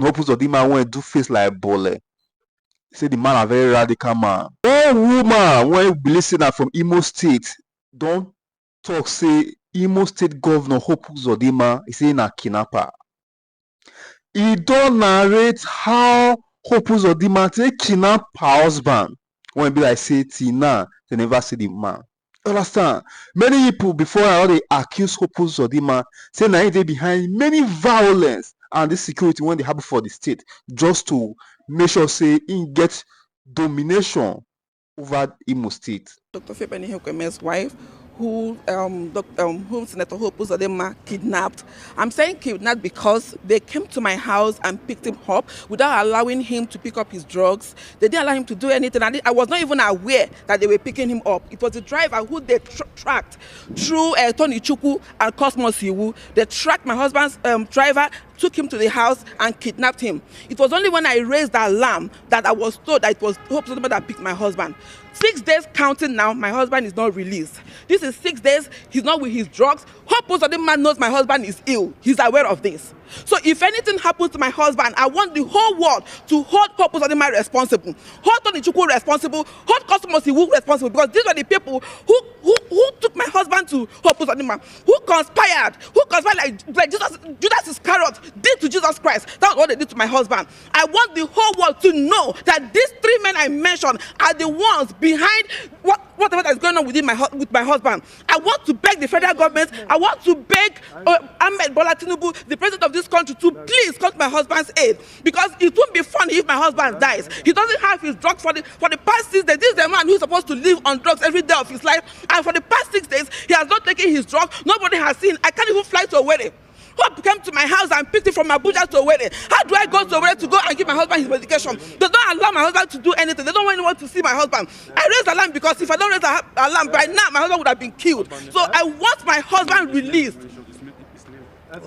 Hope Uzodinma went do face like Bole. Say the man a very radical man. One woman when we listen from Imo State don't talk say Imo State Governor Hope Uzodinma is saying a kidnapper. He don't narrate how Hope Uzodinma take kidnap her husband. When be like say Tina, they never see the man. Understand? Many people before now they accuse Hope Uzodinma saying that they behind many violence and this security when they happen for the state just to make sure say in get domination over Imo State. Dr. Fabian Ihekweme's wife, who Senator Hope Uzodinma kidnapped. I'm saying kidnapped because they came to my house and picked him up without allowing him to pick up his drugs. They didn't allow him to do anything. I was not even aware that they were picking him up. It was the driver who they tracked through Tony Chukwu and Cosmos Iwu. They tracked my husband's driver, took him to the house and kidnapped him. It was only when I raised the alarm that I was told that it was Hope Uzodinma that picked my husband. 6 days counting now, my husband is not released. This is 6 days, he's not with his drugs. Hope Uzodinma knows my husband is ill. He's aware of this. So if anything happens to my husband, I want the whole world to hold Hope Uzodinma responsible, hold Tony Chukwu responsible, hold Cosmos Iwu responsible, because these were the people who took my husband to Hope Uzodinma, who conspired like Judas Iscariot did to Jesus Christ. That's what they did to my husband. I want the whole world to know that these three men I mentioned are the ones behind whatever that's going on with my husband. I want to beg the federal government, I want to beg Ahmed Bola Tinubu, the president of this country, to please come to my husband's aid, because it won't be funny if my husband dies. He doesn't have his drugs for the past 6 days. This is the man who's supposed to live on drugs every day of his life, and for the past 6 days he has not taken his drugs. Nobody has seen. I can't even fly to Owerri. Hope came to my house and picked it from Abuja to Owerri. How do I go to Owerri to go and give my husband his medication? They don't allow my husband to do anything. They don't want anyone to see my husband. I raised the alarm because if I don't raise the alarm, by now my husband would have been killed. So I want my husband released. I've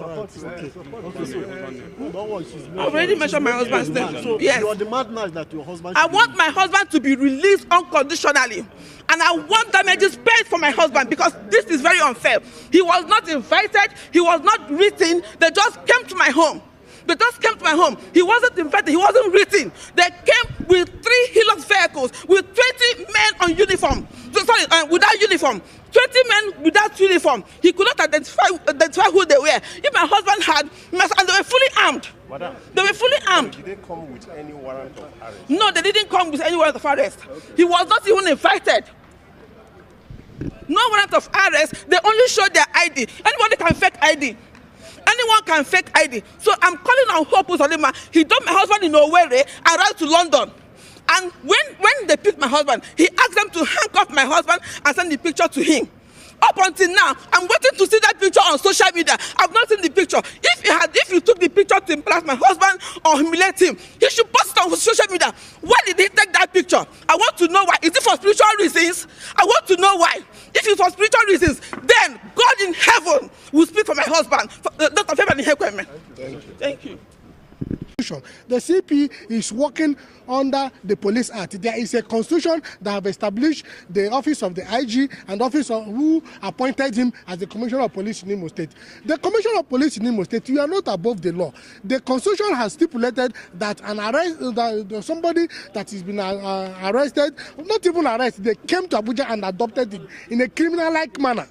already mentioned my husband's name. Yes. Your demand now is that your husband. I want my husband to be released unconditionally. And I want damages paid for my husband, because this is very unfair. He was not invited, he was not written, they just came to my home. They just came to my home. He wasn't invited, he wasn't written. They came with 3 Hilux vehicles, with 20 men on uniform. Without uniform. 20 men without uniform. He could not identify who they were. If my husband had, and they were fully armed. Madam, they were fully armed. Did they come with any warrant of arrest? No, they didn't come with any warrant of arrest. Okay. He was not even invited. No warrant of arrest. They only showed their ID. Anybody can fake ID. Anyone can fake ID. So I'm calling on Hope Uzodinma. He dumped my husband in Owerri, arrived to London. And when they picked my husband, he asked them to handcuff my husband and send the picture to him. Up until now, I'm waiting to see that picture on social media. I've not seen the picture. If you took the picture to impress my husband or humiliate him, he should post it on social media. Why did he take that picture? I want to know why. Is it for spiritual reasons? I want to know why. If it's for spiritual reasons, then God in heaven will speak for my husband. Dr. Fabian Ihekweme. Thank you. The CP is working under the Police Act. There is a constitution that have established the office of the IG and office of who appointed him as the Commissioner of Police in Imo State. The Commissioner of Police in Imo State, you are not above the law. The constitution has stipulated that an arrest, somebody that has been arrested, not even arrested, they came to Abuja and adopted him in a criminal-like manner.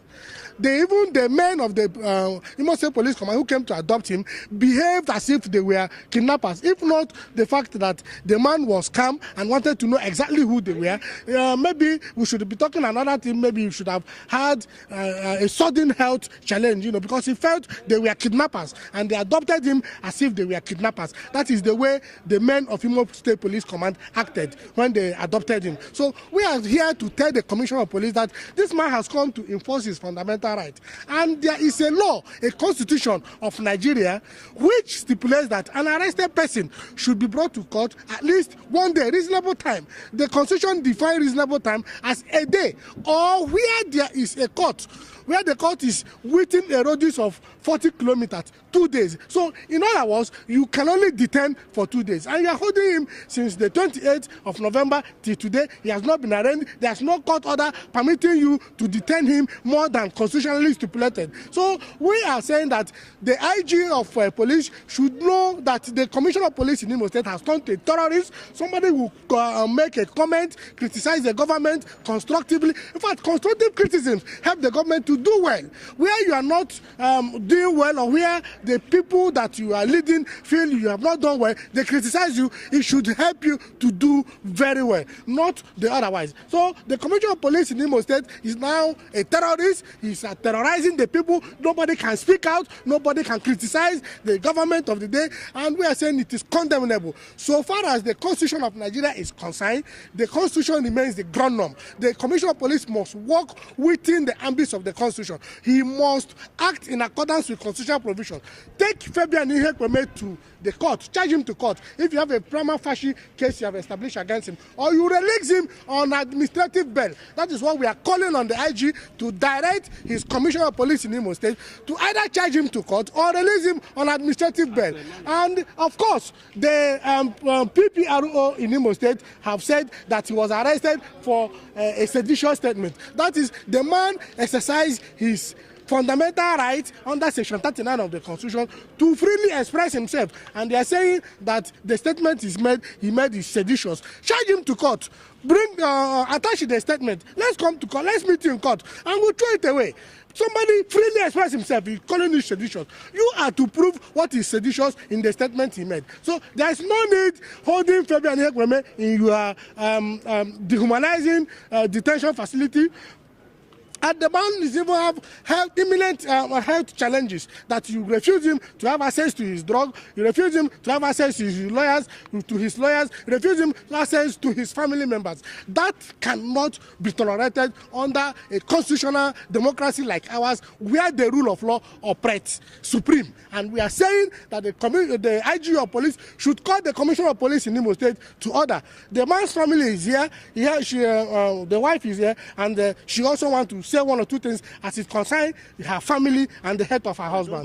The men of the Imo State Police Command who came to adopt him behaved as if they were kidnappers. If not the fact that the man was calm and wanted to know exactly who they were, maybe we should be talking another thing. Maybe you should have had a sudden health challenge, because he felt they were kidnappers and they adopted him as if they were kidnappers. That is the way the men of Imo State Police Command acted when they adopted him. So we are here to tell the Commissioner of Police that this man has come to enforce his fundamental right. And there is a law, a constitution of Nigeria, which stipulates that an arrested person should be brought to court at least 1 day, reasonable time. The constitution defines reasonable time as a day, or where there is a court, where the court is within a radius of 40 kilometers, 2 days. So in other words, you can only detain for 2 days. And you are holding him since the 28th of November till today. He has not been arraigned. There is no court order permitting you to detain him more than constitution constitutionally stipulated. So we are saying that the IG of police should know that the Commissioner of Police in Imo State has turned to a terrorist, somebody who make a comment, criticize the government constructively. In fact, constructive criticisms help the government to do well. Where you are not doing well, or where the people that you are leading feel you have not done well, they criticize you, it should help you to do very well, not the otherwise. So the Commissioner of Police in Imo State is now a terrorist. He's terrorizing the people. Nobody can speak out, nobody can criticize the government of the day, and we are saying it is condemnable. So far as the Constitution of Nigeria is concerned, the Constitution remains the ground norm. The Commissioner of Police must work within the ambits of the Constitution. He must act in accordance with constitutional provisions. Take Fabian Ihekweme to the court, charge him to court. If you have a prima facie case you have established against him, or you release him on administrative bail. That is what we are calling on the IG to direct his Commissioner of Police in Imo State to either charge him to court or release him on administrative bail. And of course, the PPRO in Imo State have said that he was arrested for a seditious statement. That is, the man exercised his fundamental right under Section 39 of the Constitution to freely express himself, and they are saying that the statement he made is seditious. Charge him to court, attach the statement. Let's come to court. Let's meet you in court, and we'll throw it away. Somebody freely express himself, he's calling it seditious. You are to prove what is seditious in the statement he made. So there is no need holding Fabian Ihekweme in your dehumanizing detention facility. And the man is even have imminent health challenges, that you refuse him to have access to his drug, you refuse him to have access to his lawyers, you refuse him access to his family members. That cannot be tolerated under a constitutional democracy like ours, where the rule of law operates supreme. And we are saying that the IG of police should call the Commissioner of Police in Imo State to order. The man's family is here, the wife is here, and she also wants to say one or two things as it concerns her family and the health of her husband.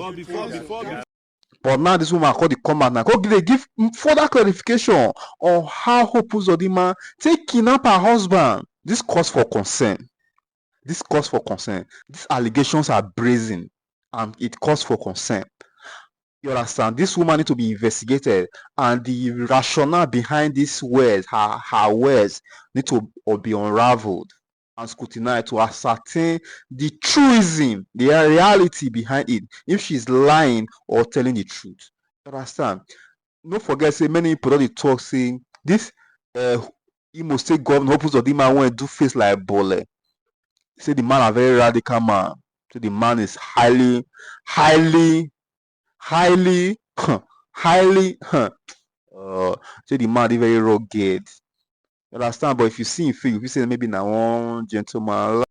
But now this woman called the command now. They give further clarification on how Uzodinma take kidnap her husband. This calls for concern. These allegations are brazen, and it calls for concern. You understand? This woman need to be investigated, and the rationale behind these words, her words, need to be unraveled and scrutinized to ascertain the truism, the reality behind it, if she's lying or telling the truth. You understand? Don't forget, say many people don't talk saying this Imo State Governor Uzodinma want to do face like bole. Say the man a very radical man. So the man is highly say the man is very rugged. You understand? But if you see him, you say maybe now one gentleman.